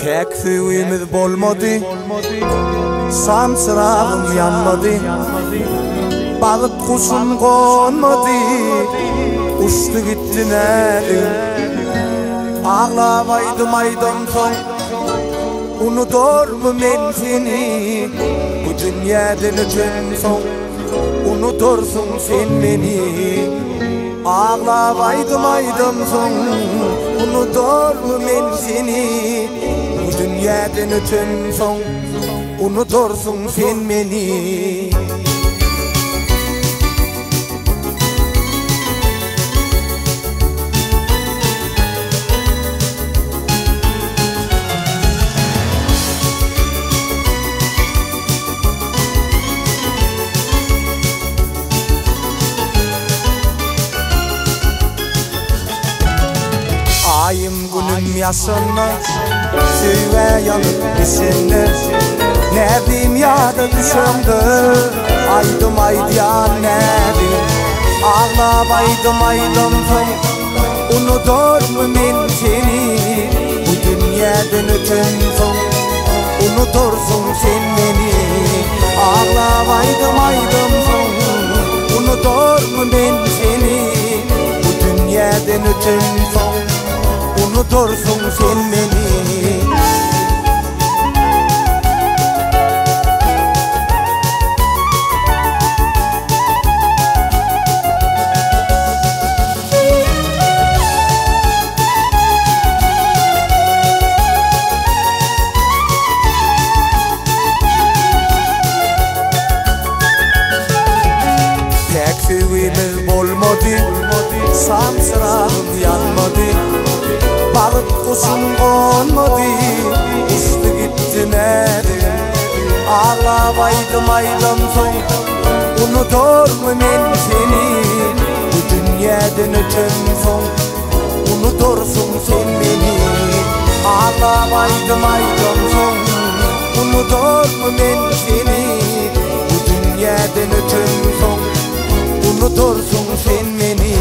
Pek süyümüz bolmadı, samsırağım yanmadı, balık kuşum konmadı, uçtu gitti nerede? Ağlamaydım aydım son, unutur mu men seni? Bu dünyadan ötün son, unutursun sen beni. Ağlamaydım aydım son, unutur mu men seni? Bu dünyadan ötün son, unutursun sen beni. Ayım günüm yaşanma, süve yanıp düşenler. Ne diyeyim ya da düşümdü, aydım aydiyan ne diyeyim. Ağlamaydım aydım son, unutur mu men seni? Bu dünyadan ötün son, unutursun sen beni. Ağlamaydım aydım son, unutur mu men seni? Bu dünyadan ötün son, unutursun sen beni. Pek süyümüz bolmadı, samsırağım yanmadı, balık kuşum konmadı, uçtu gitti nerede? Ağlamaydım aydım son, unutur mu men seni? Bu dünyadan ötün son, unutursun sen beni. Ağlamaydım aydım son, unutur mu men seni? Bu dünyadan ötün son, unutursun sen beni.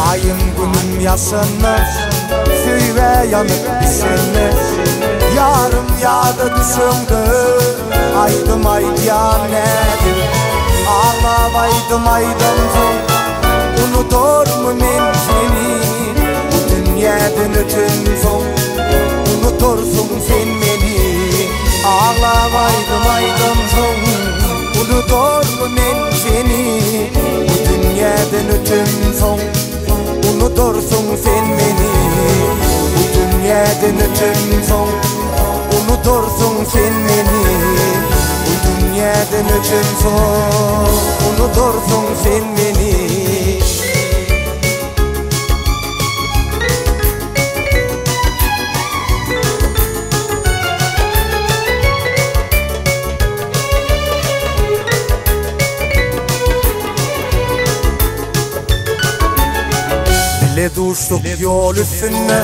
Ayım günüm yaşanmaz, süyve yanıp düşenler. Yarım yağda düşümdü, aydım aydiyan nedir? Ağlamaydım aydım son, unutur mu men seni? Bu dünyadan ötün son, unutursun sen beni. Ağlamaydım aydım son, unutur mu men seni? Bu dünyadan ötün son, unutursun sen beni. Bu dünyadan ötün son, unutursun sen beni. Bu dünyadan ötün son, unutursun sen beni. Bile düştük yol üstüne,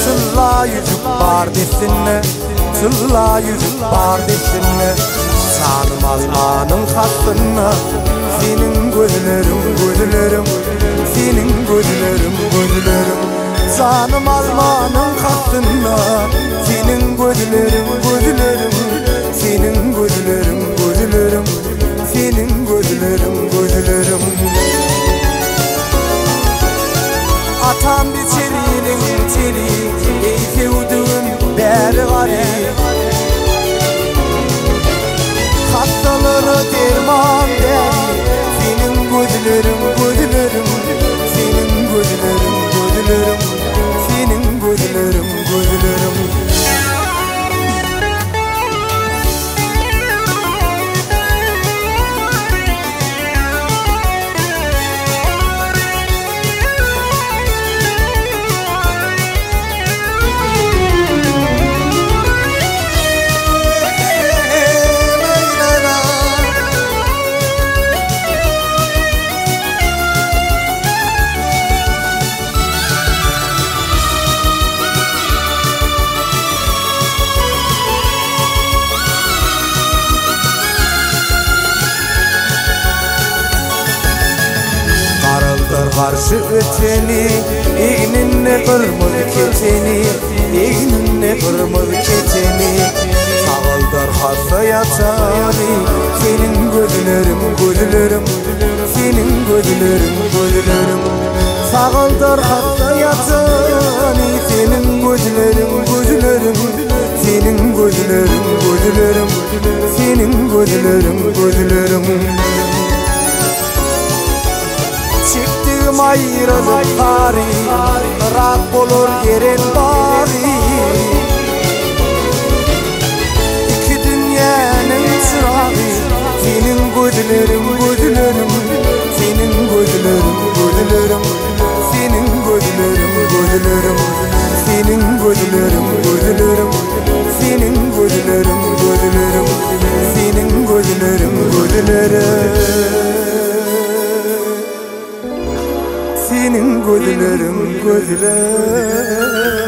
çılla yüzük var desinle, çılla yüzük var desinle. Sanım almanın hakkına, senin gözlerim, gözlerim, senin gözlerim, gözlerim. Sanım almanın hakkına, senin gözlerim, gözlerim, senin gözlerim, gözlerim, senin gözlerim, gözlerim. Atam biçerinin teli, ey sevduğum beri garip. Hastaları derman deri, senin gözlerim, gözlerim, senin gözlerim, gözlerim, senin gözlerim, gözlerim. karşı öteni, eğninle kırmızı keçeni, eğninle kırmızı keçeni. Sağıldar hasta yatani, senin gözlerim, gözlerim, senin gözlerim, gözlerim. Sağıldar hasta yatani, senin gözlerim, gözlerim, senin gözlerim, gözlerim, senin gözlerim, gözlerim. Çektiğim ayrılık tarih, rahat olur yerin bari. İki dünyanın çırağı, senin gözlerim, gözlerim, senin gözlerim, gözlerim, senin gözlerim, gözlerim, senin gözlerim, gözlerim, senin gözlerim, gözlerim, senin gözlerim, gözlerim, senin gözlerim, gözlerim.